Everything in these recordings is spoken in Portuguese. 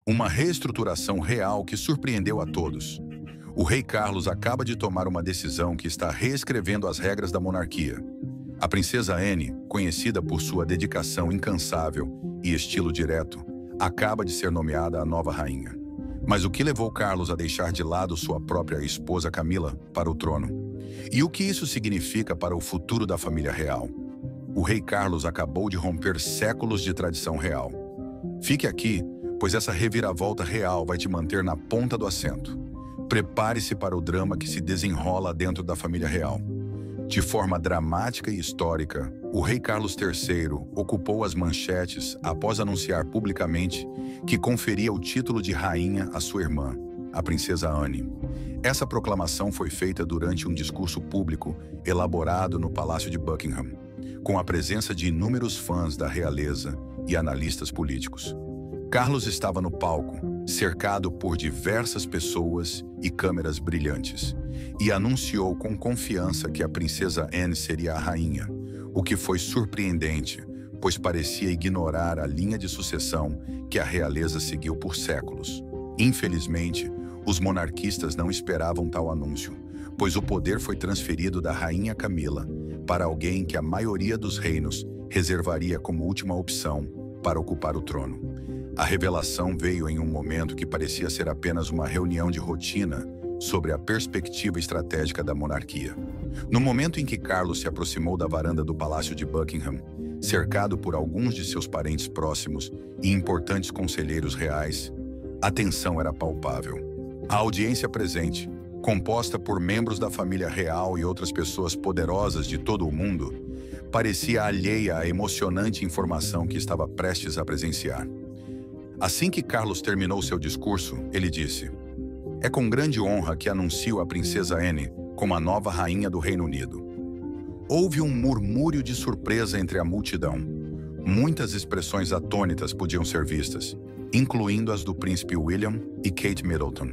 Uma reestruturação real que surpreendeu a todos. O rei Carlos acaba de tomar uma decisão que está reescrevendo as regras da monarquia. A princesa Anne, conhecida por sua dedicação incansável e estilo direto, acaba de ser nomeada a nova rainha. Mas o que levou Carlos a deixar de lado sua própria esposa Camila para o trono? E o que isso significa para o futuro da família real? O rei Carlos acabou de romper séculos de tradição real. Fique aqui, pois essa reviravolta real vai te manter na ponta do assento. Prepare-se para o drama que se desenrola dentro da família real. De forma dramática e histórica, o rei Carlos III ocupou as manchetes após anunciar publicamente que conferia o título de rainha à sua irmã, a princesa Anne. Essa proclamação foi feita durante um discurso público elaborado no Palácio de Buckingham, com a presença de inúmeros fãs da realeza e analistas políticos. Carlos estava no palco, cercado por diversas pessoas e câmeras brilhantes, e anunciou com confiança que a princesa Anne seria a rainha, o que foi surpreendente, pois parecia ignorar a linha de sucessão que a realeza seguiu por séculos. Infelizmente, os monarquistas não esperavam tal anúncio, pois o poder foi transferido da rainha Camila para alguém que a maioria dos reinos reservaria como última opção para ocupar o trono. A revelação veio em um momento que parecia ser apenas uma reunião de rotina sobre a perspectiva estratégica da monarquia. No momento em que Carlos se aproximou da varanda do Palácio de Buckingham, cercado por alguns de seus parentes próximos e importantes conselheiros reais, a tensão era palpável. A audiência presente, composta por membros da família real e outras pessoas poderosas de todo o mundo, parecia alheia à emocionante informação que estava prestes a presenciar. Assim que Carlos terminou seu discurso, ele disse: "É com grande honra que anuncio a princesa Anne como a nova rainha do Reino Unido." Houve um murmúrio de surpresa entre a multidão. Muitas expressões atônitas podiam ser vistas, incluindo as do príncipe William e Kate Middleton.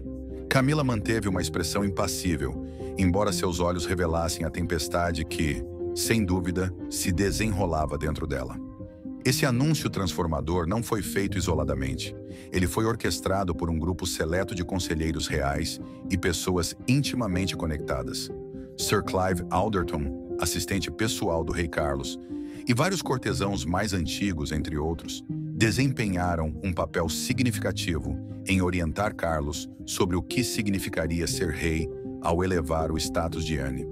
Camila manteve uma expressão impassível, embora seus olhos revelassem a tempestade que, sem dúvida, se desenrolava dentro dela. Esse anúncio transformador não foi feito isoladamente. Ele foi orquestrado por um grupo seleto de conselheiros reais e pessoas intimamente conectadas. Sir Clive Alderton, assistente pessoal do rei Carlos, e vários cortesãos mais antigos, entre outros, desempenharam um papel significativo em orientar Carlos sobre o que significaria ser rei ao elevar o status de Anne.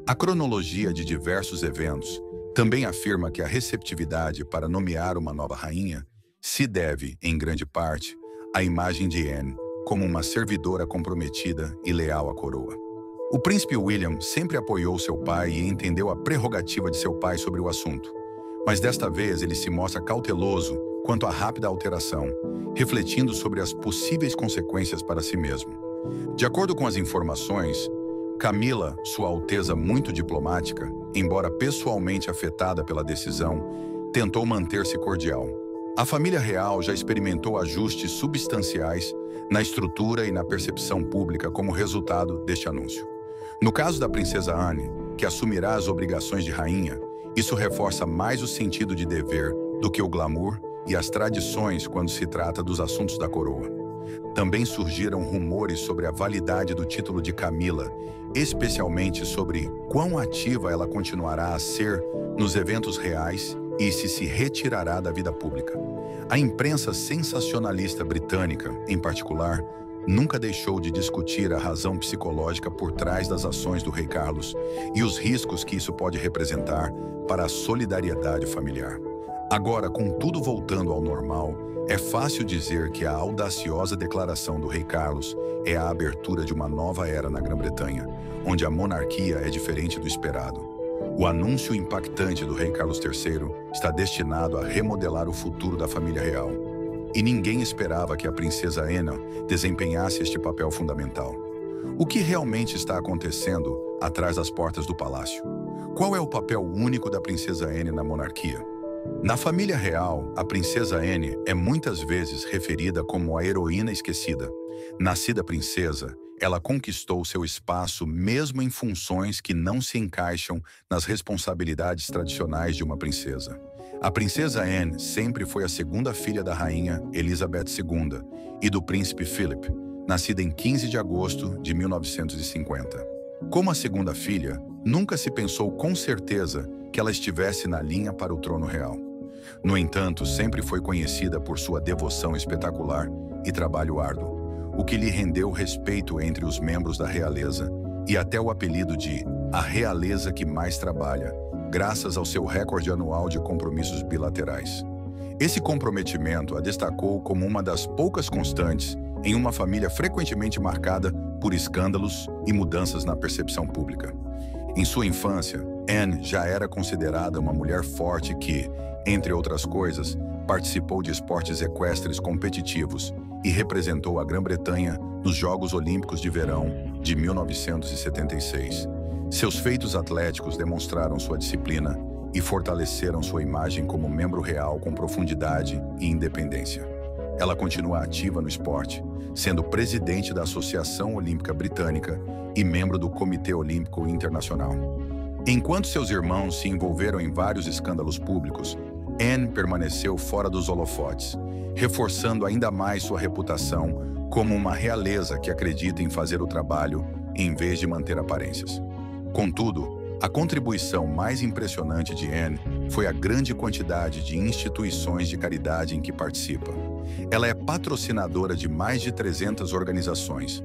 A cronologia de diversos eventos também afirma que a receptividade para nomear uma nova rainha se deve, em grande parte, à imagem de Anne como uma servidora comprometida e leal à coroa. O príncipe William sempre apoiou seu pai e entendeu a prerrogativa de seu pai sobre o assunto, mas desta vez ele se mostra cauteloso quanto à rápida alteração, refletindo sobre as possíveis consequências para si mesmo. De acordo com as informações, Camila, Sua Alteza muito diplomática, embora pessoalmente afetada pela decisão, tentou manter-se cordial. A família real já experimentou ajustes substanciais na estrutura e na percepção pública como resultado deste anúncio. No caso da princesa Anne, que assumirá as obrigações de rainha, isso reforça mais o sentido de dever do que o glamour e as tradições quando se trata dos assuntos da coroa. Também surgiram rumores sobre a validade do título de Camila, especialmente sobre quão ativa ela continuará a ser nos eventos reais e se retirará da vida pública. A imprensa sensacionalista britânica, em particular, nunca deixou de discutir a razão psicológica por trás das ações do rei Carlos e os riscos que isso pode representar para a solidariedade familiar. Agora, com tudo voltando ao normal, é fácil dizer que a audaciosa declaração do rei Carlos é a abertura de uma nova era na Grã-Bretanha, onde a monarquia é diferente do esperado. O anúncio impactante do rei Carlos III está destinado a remodelar o futuro da família real. E ninguém esperava que a princesa Anne desempenhasse este papel fundamental. O que realmente está acontecendo atrás das portas do palácio? Qual é o papel único da princesa Anne na monarquia? Na família real, a princesa Anne é muitas vezes referida como a heroína esquecida. Nascida princesa, ela conquistou seu espaço mesmo em funções que não se encaixam nas responsabilidades tradicionais de uma princesa. A princesa Anne sempre foi a segunda filha da rainha Elizabeth II e do príncipe Philip, nascida em 15 de agosto de 1950. Como a segunda filha, nunca se pensou com certeza que ela estivesse na linha para o trono real. No entanto, sempre foi conhecida por sua devoção espetacular e trabalho árduo, o que lhe rendeu respeito entre os membros da realeza e até o apelido de a realeza que mais trabalha, graças ao seu recorde anual de compromissos bilaterais. Esse comprometimento a destacou como uma das poucas constantes em uma família frequentemente marcada por escândalos e mudanças na percepção pública. Em sua infância, Anne já era considerada uma mulher forte que, entre outras coisas, participou de esportes equestres competitivos e representou a Grã-Bretanha nos Jogos Olímpicos de Verão de 1976. Seus feitos atléticos demonstraram sua disciplina e fortaleceram sua imagem como membro real com profundidade e independência. Ela continua ativa no esporte, sendo presidente da Associação Olímpica Britânica e membro do Comitê Olímpico Internacional. Enquanto seus irmãos se envolveram em vários escândalos públicos, Anne permaneceu fora dos holofotes, reforçando ainda mais sua reputação como uma realeza que acredita em fazer o trabalho em vez de manter aparências. Contudo, a contribuição mais impressionante de Anne foi a grande quantidade de instituições de caridade em que participa. Ela é patrocinadora de mais de 300 organizações,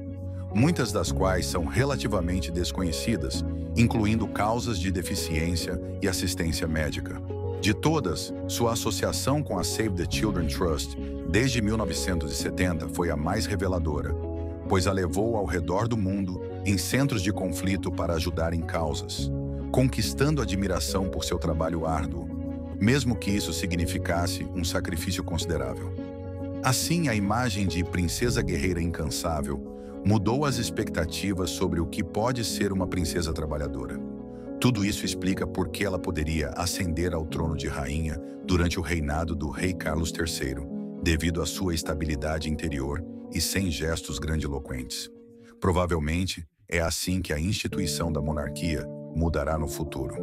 muitas das quais são relativamente desconhecidas, incluindo causas de deficiência e assistência médica. De todas, sua associação com a Save the Children Trust, desde 1970, foi a mais reveladora, pois a levou ao redor do mundo em centros de conflito para ajudar em causas, conquistando admiração por seu trabalho árduo, mesmo que isso significasse um sacrifício considerável. Assim, a imagem de princesa guerreira incansável mudou as expectativas sobre o que pode ser uma princesa trabalhadora. Tudo isso explica por que ela poderia ascender ao trono de rainha durante o reinado do rei Carlos III, devido à sua estabilidade interior e sem gestos grandiloquentes. Provavelmente, é assim que a instituição da monarquia mudará no futuro.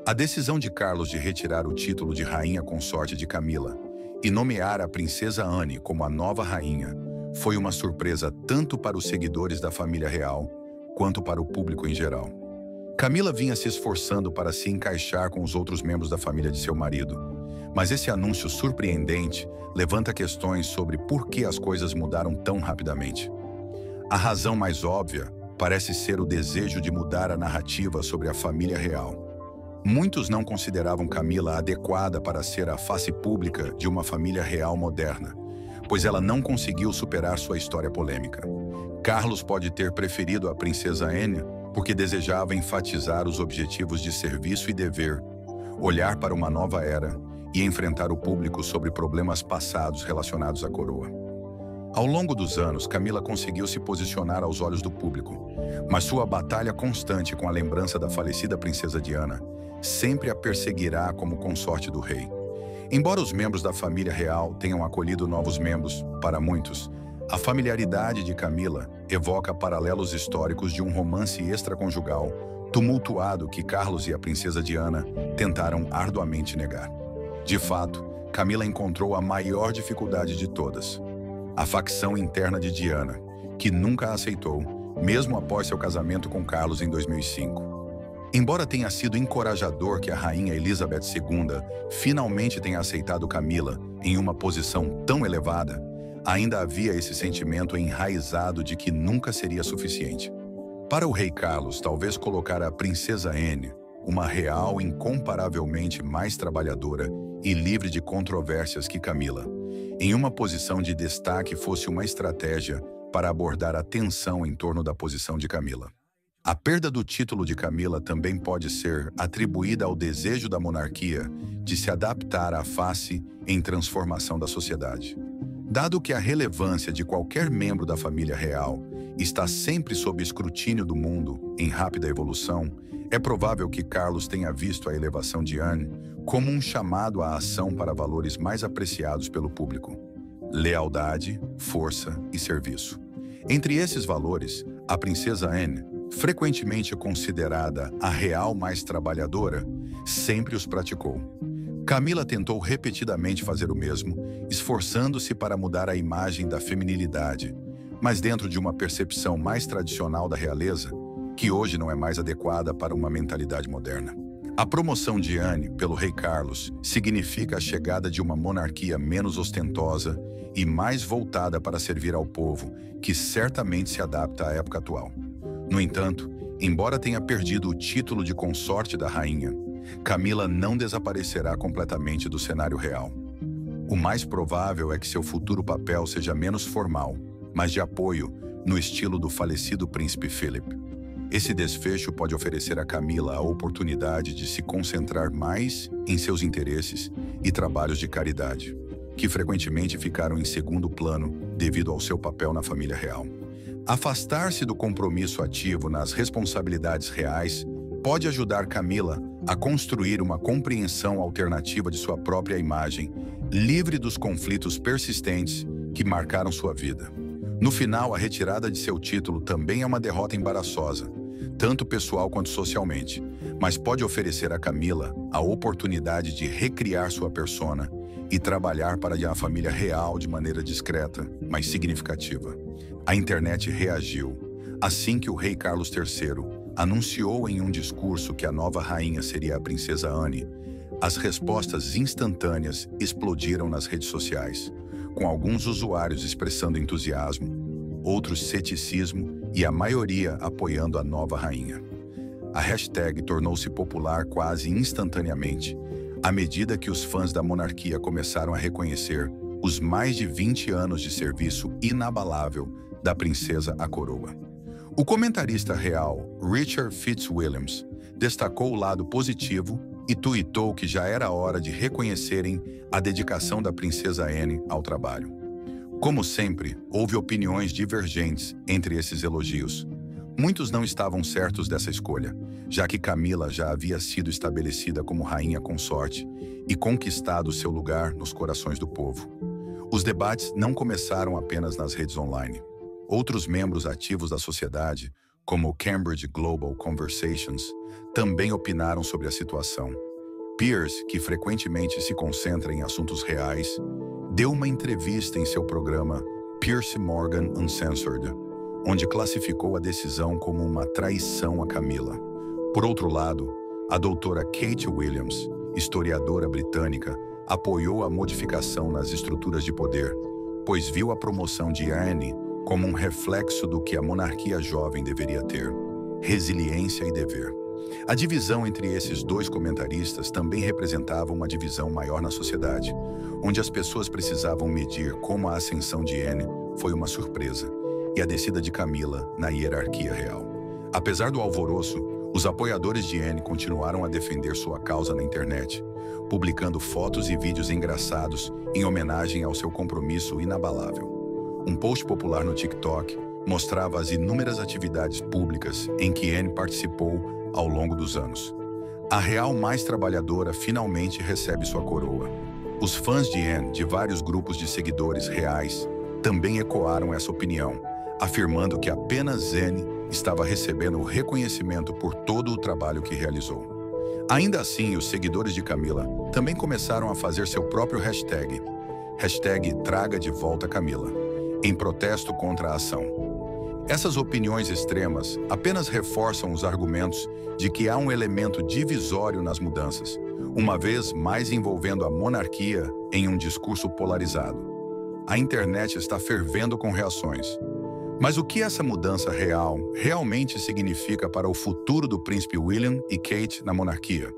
A decisão de Carlos de retirar o título de rainha consorte de Camila e nomear a princesa Anne como a nova rainha foi uma surpresa tanto para os seguidores da família real quanto para o público em geral. Camila vinha se esforçando para se encaixar com os outros membros da família de seu marido, mas esse anúncio surpreendente levanta questões sobre por que as coisas mudaram tão rapidamente. A razão mais óbvia parece ser o desejo de mudar a narrativa sobre a família real. Muitos não consideravam Camila adequada para ser a face pública de uma família real moderna, pois ela não conseguiu superar sua história polêmica. Carlos pode ter preferido a princesa Anne porque desejava enfatizar os objetivos de serviço e dever, olhar para uma nova era e enfrentar o público sobre problemas passados relacionados à coroa. Ao longo dos anos, Camila conseguiu se posicionar aos olhos do público, mas sua batalha constante com a lembrança da falecida princesa Diana sempre a perseguirá como consorte do rei. Embora os membros da família real tenham acolhido novos membros, para muitos, a familiaridade de Camila evoca paralelos históricos de um romance extraconjugal tumultuado que Carlos e a princesa Diana tentaram arduamente negar. De fato, Camila encontrou a maior dificuldade de todas: a facção interna de Diana, que nunca a aceitou, mesmo após seu casamento com Carlos em 2005. Embora tenha sido encorajador que a rainha Elizabeth II finalmente tenha aceitado Camila em uma posição tão elevada, ainda havia esse sentimento enraizado de que nunca seria suficiente. Para o rei Carlos, talvez colocar a princesa Anne, uma real incomparavelmente mais trabalhadora e livre de controvérsias que Camila, em uma posição de destaque fosse uma estratégia para abordar a tensão em torno da posição de Camila. A perda do título de Camila também pode ser atribuída ao desejo da monarquia de se adaptar à face em transformação da sociedade. Dado que a relevância de qualquer membro da família real está sempre sob escrutínio do mundo em rápida evolução, é provável que Carlos tenha visto a elevação de Anne como um chamado à ação para valores mais apreciados pelo público: lealdade, força e serviço. Entre esses valores, a princesa Anne, frequentemente considerada a real mais trabalhadora, sempre os praticou. Camila tentou repetidamente fazer o mesmo, esforçando-se para mudar a imagem da feminilidade, mas dentro de uma percepção mais tradicional da realeza, que hoje não é mais adequada para uma mentalidade moderna. A promoção de Anne pelo rei Carlos significa a chegada de uma monarquia menos ostentosa e mais voltada para servir ao povo, que certamente se adapta à época atual. No entanto, embora tenha perdido o título de consorte da rainha, Camila não desaparecerá completamente do cenário real. O mais provável é que seu futuro papel seja menos formal, mas de apoio, no estilo do falecido príncipe Philip. Esse desfecho pode oferecer a Camila a oportunidade de se concentrar mais em seus interesses e trabalhos de caridade, que frequentemente ficaram em segundo plano devido ao seu papel na família real. Afastar-se do compromisso ativo nas responsabilidades reais pode ajudar Camila a construir uma compreensão alternativa de sua própria imagem, livre dos conflitos persistentes que marcaram sua vida. No final, a retirada de seu título também é uma derrota embaraçosa, tanto pessoal quanto socialmente, mas pode oferecer a Camila a oportunidade de recriar sua persona e trabalhar para a família real de maneira discreta, mas significativa. A internet reagiu assim que o rei Carlos III anunciou em um discurso que a nova rainha seria a princesa Anne. As respostas instantâneas explodiram nas redes sociais, com alguns usuários expressando entusiasmo, outros ceticismo e a maioria apoiando a nova rainha. A hashtag tornou-se popular quase instantaneamente, à medida que os fãs da monarquia começaram a reconhecer os mais de 20 anos de serviço inabalável da princesa à coroa. O comentarista real Richard Fitzwilliams destacou o lado positivo e tuitou que já era hora de reconhecerem a dedicação da princesa Anne ao trabalho. Como sempre, houve opiniões divergentes entre esses elogios. Muitos não estavam certos dessa escolha, já que Camila já havia sido estabelecida como rainha consorte e conquistado seu lugar nos corações do povo. Os debates não começaram apenas nas redes online. Outros membros ativos da sociedade, como o Cambridge Global Conversations, também opinaram sobre a situação. Piers, que frequentemente se concentra em assuntos reais, deu uma entrevista em seu programa Piers Morgan Uncensored, onde classificou a decisão como uma traição a Camila. Por outro lado, a doutora Kate Williams, historiadora britânica, apoiou a modificação nas estruturas de poder, pois viu a promoção de Anne como um reflexo do que a monarquia jovem deveria ter: resiliência e dever. A divisão entre esses dois comentaristas também representava uma divisão maior na sociedade, onde as pessoas precisavam medir como a ascensão de Anne foi uma surpresa e a descida de Camila na hierarquia real. Apesar do alvoroço, os apoiadores de Anne continuaram a defender sua causa na internet, publicando fotos e vídeos engraçados em homenagem ao seu compromisso inabalável. Um post popular no TikTok mostrava as inúmeras atividades públicas em que Anne participou ao longo dos anos. A real mais trabalhadora finalmente recebe sua coroa. Os fãs de Anne, de vários grupos de seguidores reais, também ecoaram essa opinião, afirmando que apenas Anne estava recebendo o reconhecimento por todo o trabalho que realizou. Ainda assim, os seguidores de Camila também começaram a fazer seu próprio hashtag Traga de Volta Camila, em protesto contra a ação. Essas opiniões extremas apenas reforçam os argumentos de que há um elemento divisório nas mudanças, uma vez mais envolvendo a monarquia em um discurso polarizado. A internet está fervendo com reações. Mas o que essa mudança real realmente significa para o futuro do príncipe William e Kate na monarquia?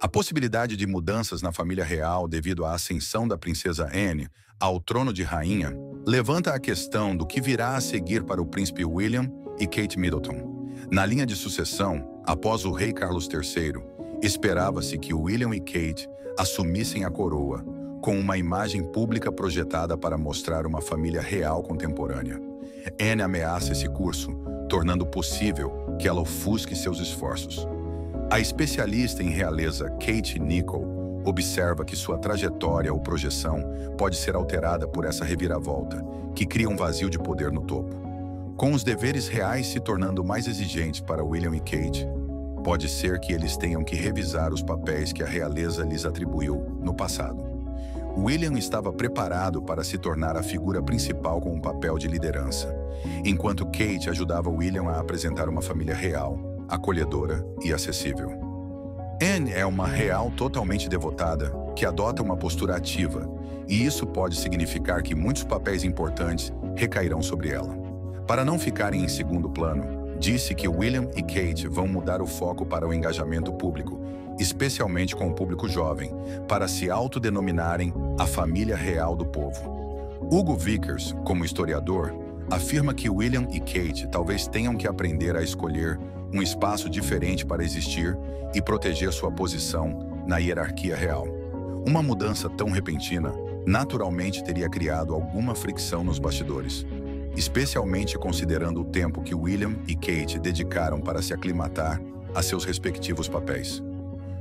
A possibilidade de mudanças na família real devido à ascensão da princesa Anne ao trono de rainha levanta a questão do que virá a seguir para o príncipe William e Kate Middleton. Na linha de sucessão, após o rei Carlos III, esperava-se que William e Kate assumissem a coroa, com uma imagem pública projetada para mostrar uma família real contemporânea. Anne ameaça esse curso, tornando possível que ela ofusque seus esforços. A especialista em realeza Kate Nichol observa que sua trajetória ou projeção pode ser alterada por essa reviravolta, que cria um vazio de poder no topo. Com os deveres reais se tornando mais exigentes para William e Kate, Pode ser que eles tenham que revisar os papéis que a realeza lhes atribuiu no passado. William estava preparado para se tornar a figura principal com um papel de liderança, enquanto Kate ajudava William a apresentar uma família real, acolhedora e acessível. Anne é uma real totalmente devotada, que adota uma postura ativa, e isso pode significar que muitos papéis importantes recairão sobre ela. Para não ficarem em segundo plano, disse que William e Kate vão mudar o foco para o engajamento público, especialmente com o público jovem, para se autodenominarem a família real do povo. Hugo Vickers, como historiador, afirma que William e Kate talvez tenham que aprender a escolher um espaço diferente para existir e proteger sua posição na hierarquia real. Uma mudança tão repentina naturalmente teria criado alguma fricção nos bastidores, especialmente considerando o tempo que William e Kate dedicaram para se aclimatar a seus respectivos papéis.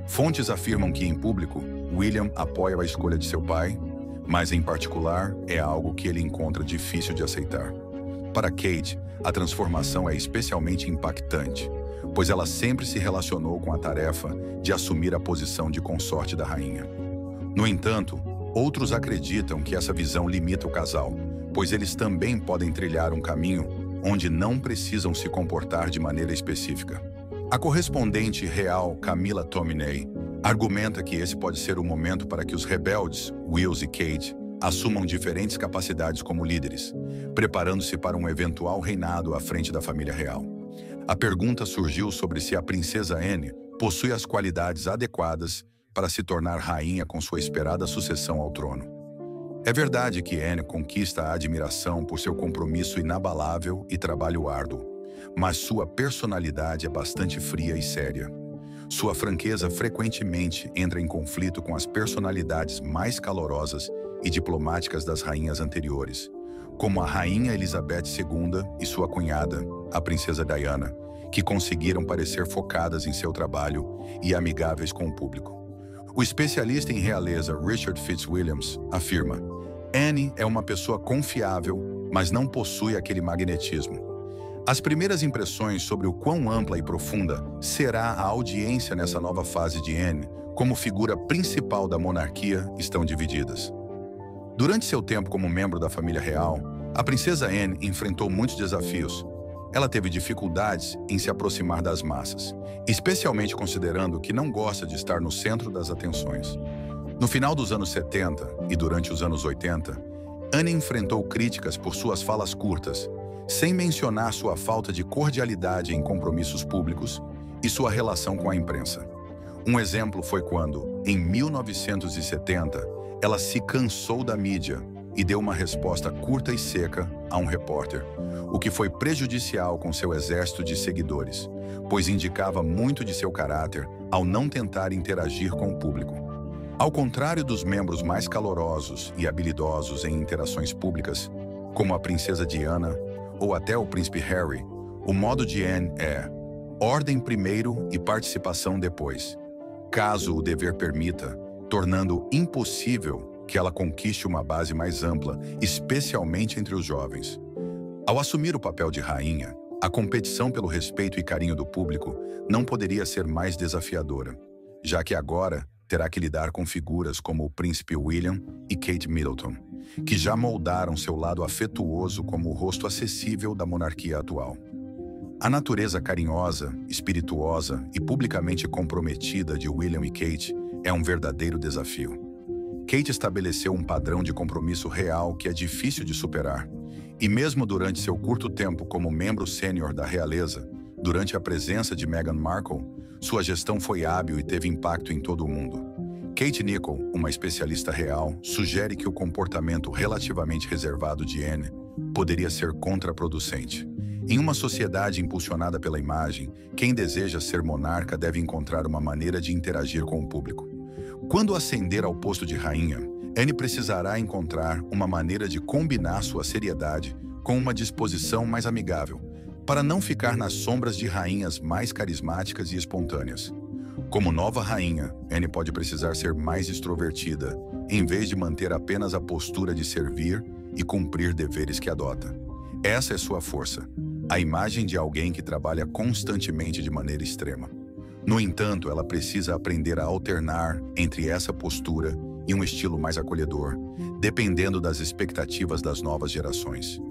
Fontes afirmam que, em público, William apoia a escolha de seu pai, mas, em particular, é algo que ele encontra difícil de aceitar. Para Kate, a transformação é especialmente impactante, pois ela sempre se relacionou com a tarefa de assumir a posição de consorte da rainha. No entanto, outros acreditam que essa visão limita o casal, pois eles também podem trilhar um caminho onde não precisam se comportar de maneira específica. A correspondente real Camila Tominey argumenta que esse pode ser o momento para que os rebeldes, Wills e Kate, assumam diferentes capacidades como líderes, preparando-se para um eventual reinado à frente da família real. A pergunta surgiu sobre se a princesa Anne possui as qualidades adequadas para se tornar rainha com sua esperada sucessão ao trono. É verdade que Anne conquista a admiração por seu compromisso inabalável e trabalho árduo, mas sua personalidade é bastante fria e séria. Sua franqueza frequentemente entra em conflito com as personalidades mais calorosas e diplomáticas das rainhas anteriores, como a rainha Elizabeth II e sua cunhada, a princesa Diana, que conseguiram parecer focadas em seu trabalho e amigáveis com o público. O especialista em realeza Richard Fitzwilliams afirma: Anne é uma pessoa confiável, mas não possui aquele magnetismo. As primeiras impressões sobre o quão ampla e profunda será a audiência nessa nova fase de Anne como figura principal da monarquia estão divididas. Durante seu tempo como membro da família real, a princesa Anne enfrentou muitos desafios. Ela teve dificuldades em se aproximar das massas, especialmente considerando que não gosta de estar no centro das atenções. No final dos anos 70 e durante os anos 80, Anne enfrentou críticas por suas falas curtas, sem mencionar sua falta de cordialidade em compromissos públicos e sua relação com a imprensa. Um exemplo foi quando, em 1970, ela se cansou da mídia e deu uma resposta curta e seca a um repórter, o que foi prejudicial com seu exército de seguidores, pois indicava muito de seu caráter ao não tentar interagir com o público. Ao contrário dos membros mais calorosos e habilidosos em interações públicas, como a princesa Diana ou até o príncipe Harry, o modo de Anne é ordem primeiro e participação depois, caso o dever permita, tornando impossível que ela conquiste uma base mais ampla, especialmente entre os jovens. Ao assumir o papel de rainha, a competição pelo respeito e carinho do público não poderia ser mais desafiadora, já que agora terá que lidar com figuras como o príncipe William e Kate Middleton, que já moldaram seu lado afetuoso como o rosto acessível da monarquia atual. A natureza carinhosa, espirituosa e publicamente comprometida de William e Kate é um verdadeiro desafio. Kate estabeleceu um padrão de compromisso real que é difícil de superar, e mesmo durante seu curto tempo como membro sênior da realeza, durante a presença de Meghan Markle, sua gestão foi hábil e teve impacto em todo o mundo. Kate Nichol, uma especialista real, sugere que o comportamento relativamente reservado de Anne poderia ser contraproducente. Em uma sociedade impulsionada pela imagem, quem deseja ser monarca deve encontrar uma maneira de interagir com o público. Quando ascender ao posto de rainha, Anne precisará encontrar uma maneira de combinar sua seriedade com uma disposição mais amigável, para não ficar nas sombras de rainhas mais carismáticas e espontâneas. Como nova rainha, Anne pode precisar ser mais extrovertida, em vez de manter apenas a postura de servir e cumprir deveres que adota. Essa é sua força, a imagem de alguém que trabalha constantemente de maneira extrema. No entanto, ela precisa aprender a alternar entre essa postura e um estilo mais acolhedor, dependendo das expectativas das novas gerações.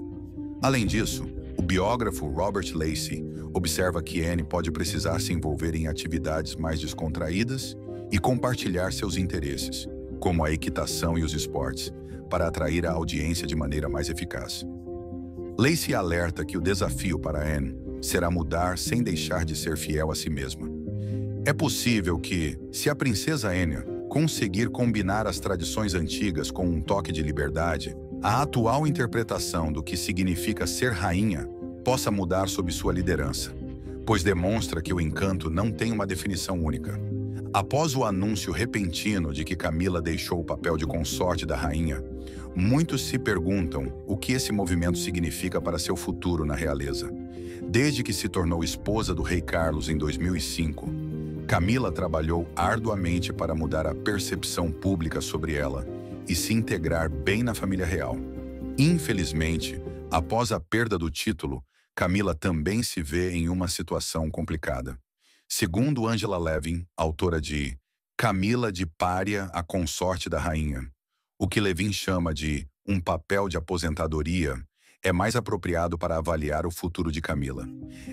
Além disso, o biógrafo Robert Lacey observa que Anne pode precisar se envolver em atividades mais descontraídas e compartilhar seus interesses, como a equitação e os esportes, para atrair a audiência de maneira mais eficaz. Lacey alerta que o desafio para Anne será mudar sem deixar de ser fiel a si mesma. É possível que, se a princesa Anne conseguir combinar as tradições antigas com um toque de liberdade, a atual interpretação do que significa ser rainha possa mudar sob sua liderança, pois demonstra que o encanto não tem uma definição única. Após o anúncio repentino de que Camila deixou o papel de consorte da rainha, muitos se perguntam o que esse movimento significa para seu futuro na realeza. Desde que se tornou esposa do rei Carlos em 2005, Camila trabalhou arduamente para mudar a percepção pública sobre ela e se integrar bem na família real. Infelizmente, após a perda do título, Camila também se vê em uma situação complicada. Segundo Angela Levin, autora de Camila de Pária, a consorte da rainha, o que Levin chama de um papel de aposentadoria é mais apropriado para avaliar o futuro de Camila.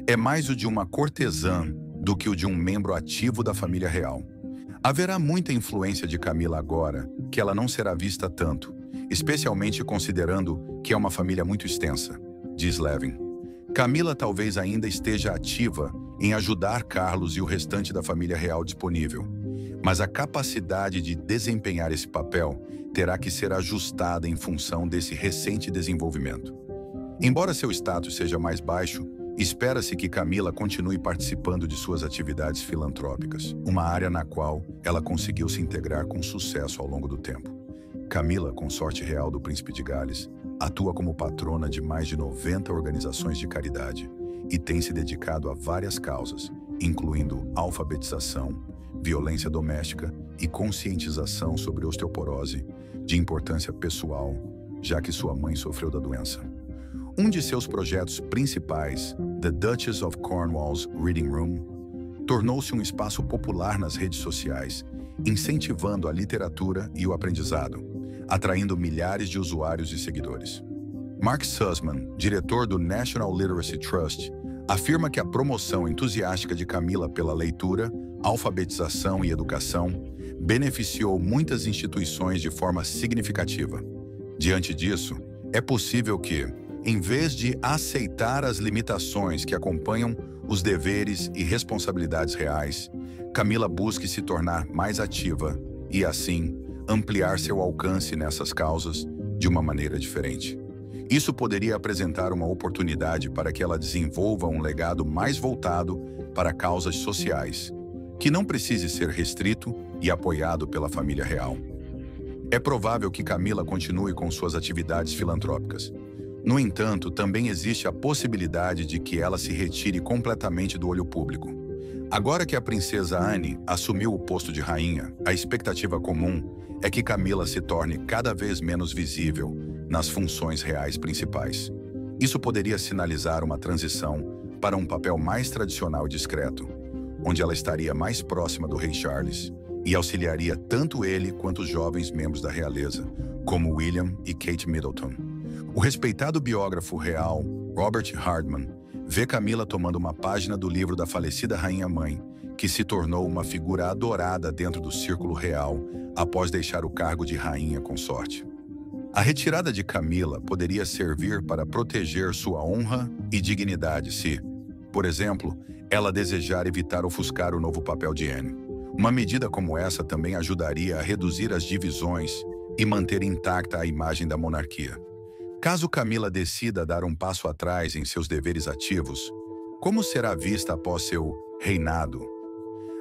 É mais o de uma cortesã do que o de um membro ativo da família real. Haverá muita influência de Camila agora, que ela não será vista tanto, especialmente considerando que é uma família muito extensa, diz Levin. Camila talvez ainda esteja ativa em ajudar Carlos e o restante da família real disponível, mas a capacidade de desempenhar esse papel terá que ser ajustada em função desse recente desenvolvimento. Embora seu status seja mais baixo, espera-se que Camila continue participando de suas atividades filantrópicas, uma área na qual ela conseguiu se integrar com sucesso ao longo do tempo. Camila, consorte real do Príncipe de Gales, atua como patrona de mais de 90 organizações de caridade e tem se dedicado a várias causas, incluindo alfabetização, violência doméstica e conscientização sobre osteoporose, de importância pessoal, já que sua mãe sofreu da doença. Um de seus projetos principais, The Duchess of Cornwall's Reading Room, tornou-se um espaço popular nas redes sociais, incentivando a literatura e o aprendizado, atraindo milhares de usuários e seguidores. Mark Sussman, diretor do National Literacy Trust, afirma que a promoção entusiástica de Camila pela leitura, alfabetização e educação beneficiou muitas instituições de forma significativa. Diante disso, é possível que, em vez de aceitar as limitações que acompanham os deveres e responsabilidades reais, Camila busque se tornar mais ativa e, assim, ampliar seu alcance nessas causas de uma maneira diferente. Isso poderia apresentar uma oportunidade para que ela desenvolva um legado mais voltado para causas sociais, que não precise ser restrito e apoiado pela família real. É provável que Camila continue com suas atividades filantrópicas. No entanto, também existe a possibilidade de que ela se retire completamente do olho público. Agora que a princesa Anne assumiu o posto de rainha, a expectativa comum é que Camila se torne cada vez menos visível nas funções reais principais. Isso poderia sinalizar uma transição para um papel mais tradicional e discreto, onde ela estaria mais próxima do rei Charles e auxiliaria tanto ele quanto os jovens membros da realeza, como William e Kate Middleton. O respeitado biógrafo real Robert Hardman vê Camila tomando uma página do livro da falecida rainha-mãe, que se tornou uma figura adorada dentro do círculo real após deixar o cargo de rainha consorte. A retirada de Camila poderia servir para proteger sua honra e dignidade se, por exemplo, ela desejar evitar ofuscar o novo papel de Anne. Uma medida como essa também ajudaria a reduzir as divisões e manter intacta a imagem da monarquia. Caso Camila decida dar um passo atrás em seus deveres ativos, como será vista após seu reinado?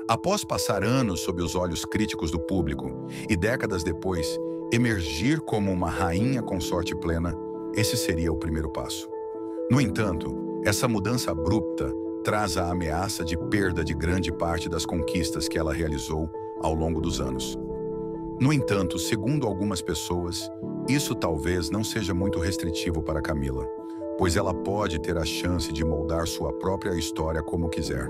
Após passar anos sob os olhos críticos do público e décadas depois emergir como uma rainha consorte plena, esse seria o primeiro passo. No entanto, essa mudança abrupta traz a ameaça de perda de grande parte das conquistas que ela realizou ao longo dos anos. No entanto, segundo algumas pessoas, isso talvez não seja muito restritivo para Camila, pois ela pode ter a chance de moldar sua própria história como quiser.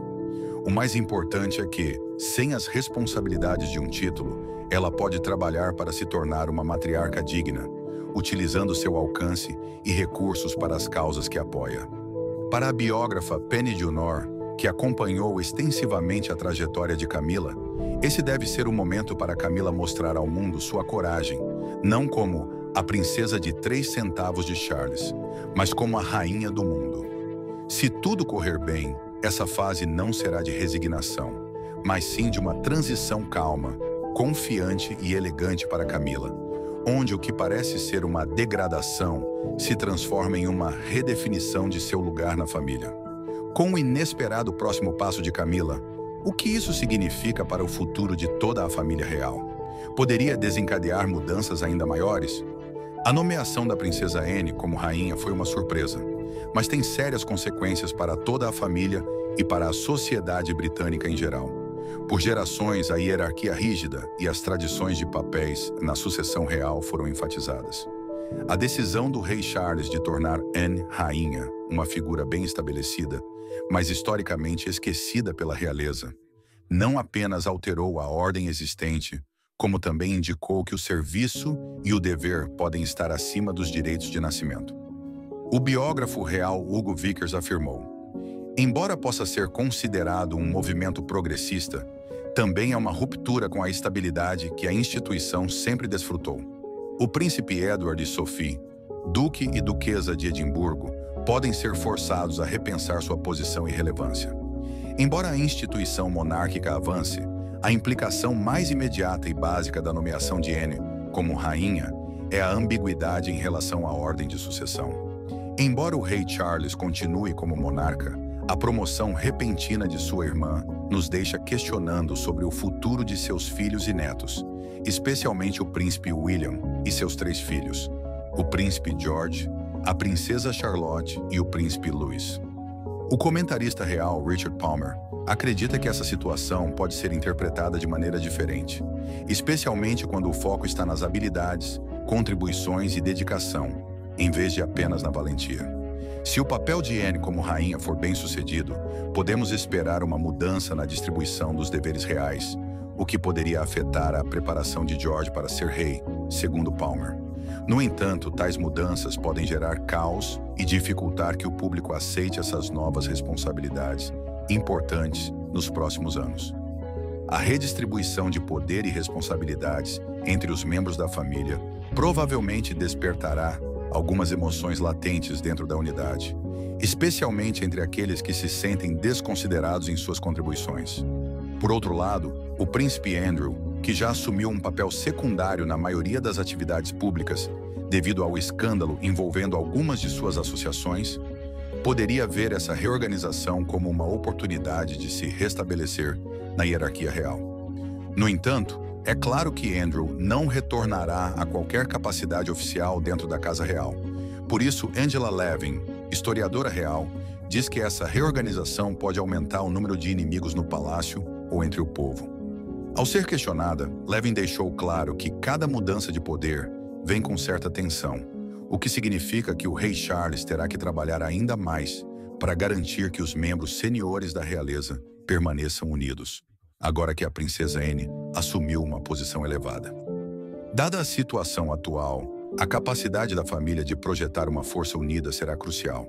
O mais importante é que, sem as responsabilidades de um título, ela pode trabalhar para se tornar uma matriarca digna, utilizando seu alcance e recursos para as causas que apoia. Para a biógrafa Penny Junor, que acompanhou extensivamente a trajetória de Camila, esse deve ser o momento para Camila mostrar ao mundo sua coragem, não como a princesa de 3 centavos de Charles, mas como a rainha do mundo. Se tudo correr bem, essa fase não será de resignação, mas sim de uma transição calma, confiante e elegante para Camila, onde o que parece ser uma degradação se transforma em uma redefinição de seu lugar na família. Com o inesperado próximo passo de Camila, o que isso significa para o futuro de toda a família real? Poderia desencadear mudanças ainda maiores? A nomeação da princesa Anne como rainha foi uma surpresa, mas tem sérias consequências para toda a família e para a sociedade britânica em geral. Por gerações, a hierarquia rígida e as tradições de papéis na sucessão real foram enfatizadas. A decisão do rei Charles de tornar Anne rainha, uma figura bem estabelecida, mas historicamente esquecida pela realeza, não apenas alterou a ordem existente, como também indicou que o serviço e o dever podem estar acima dos direitos de nascimento. O biógrafo real Hugo Vickers afirmou: embora possa ser considerado um movimento progressista, também é uma ruptura com a estabilidade que a instituição sempre desfrutou. O príncipe Edward e Sophie, duque e duquesa de Edimburgo, podem ser forçados a repensar sua posição e relevância. Embora a instituição monárquica avance, a implicação mais imediata e básica da nomeação de Anne como rainha é a ambiguidade em relação à ordem de sucessão. Embora o rei Charles continue como monarca, a promoção repentina de sua irmã nos deixa questionando sobre o futuro de seus filhos e netos, especialmente o príncipe William e seus 3 filhos, o príncipe George, a princesa Charlotte e o príncipe Louis. O comentarista real Richard Palmer acredita que essa situação pode ser interpretada de maneira diferente, especialmente quando o foco está nas habilidades, contribuições e dedicação, em vez de apenas na valentia. Se o papel de Anne como rainha for bem sucedido, podemos esperar uma mudança na distribuição dos deveres reais, o que poderia afetar a preparação de George para ser rei, segundo Palmer. No entanto, tais mudanças podem gerar caos e dificultar que o público aceite essas novas responsabilidades importantes nos próximos anos. A redistribuição de poder e responsabilidades entre os membros da família provavelmente despertará algumas emoções latentes dentro da unidade, especialmente entre aqueles que se sentem desconsiderados em suas contribuições. Por outro lado, o príncipe Andrew, que já assumiu um papel secundário na maioria das atividades públicas devido ao escândalo envolvendo algumas de suas associações, poderia ver essa reorganização como uma oportunidade de se restabelecer na hierarquia real. No entanto, é claro que Andrew não retornará a qualquer capacidade oficial dentro da Casa Real. Por isso, Angela Levin, historiadora real, diz que essa reorganização pode aumentar o número de inimigos no palácio ou entre o povo. Ao ser questionada, Levin deixou claro que cada mudança de poder vem com certa tensão, o que significa que o rei Charles terá que trabalhar ainda mais para garantir que os membros seniores da realeza permaneçam unidos, agora que a princesa Anne assumiu uma posição elevada. Dada a situação atual, a capacidade da família de projetar uma força unida será crucial.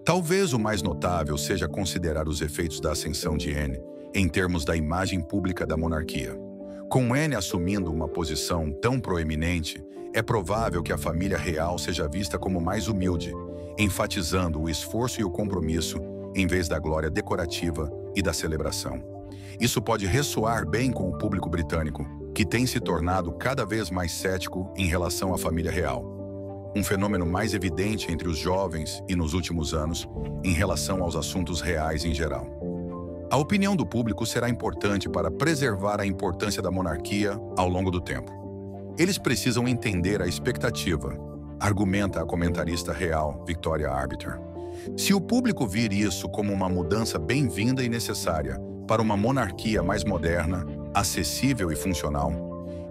Talvez o mais notável seja considerar os efeitos da ascensão de Anne em termos da imagem pública da monarquia. Com Anne assumindo uma posição tão proeminente, é provável que a família real seja vista como mais humilde, enfatizando o esforço e o compromisso em vez da glória decorativa e da celebração. Isso pode ressoar bem com o público britânico, que tem se tornado cada vez mais cético em relação à família real. Um fenômeno mais evidente entre os jovens e nos últimos anos em relação aos assuntos reais em geral. A opinião do público será importante para preservar a importância da monarquia ao longo do tempo. Eles precisam entender a expectativa, argumenta a comentarista real Victoria Arbiter. Se o público vir isso como uma mudança bem-vinda e necessária para uma monarquia mais moderna, acessível e funcional,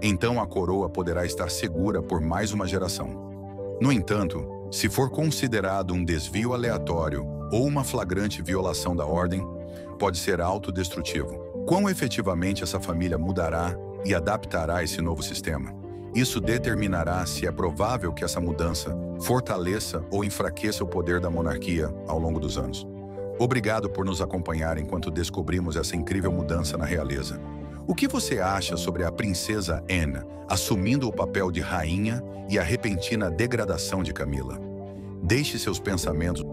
então a coroa poderá estar segura por mais uma geração. No entanto, se for considerado um desvio aleatório ou uma flagrante violação da ordem, pode ser autodestrutivo. Quão efetivamente essa família mudará e adaptará esse novo sistema? Isso determinará se é provável que essa mudança fortaleça ou enfraqueça o poder da monarquia ao longo dos anos. Obrigado por nos acompanhar enquanto descobrimos essa incrível mudança na realeza. O que você acha sobre a princesa Anne assumindo o papel de rainha e a repentina degradação de Camila? Deixe seus pensamentos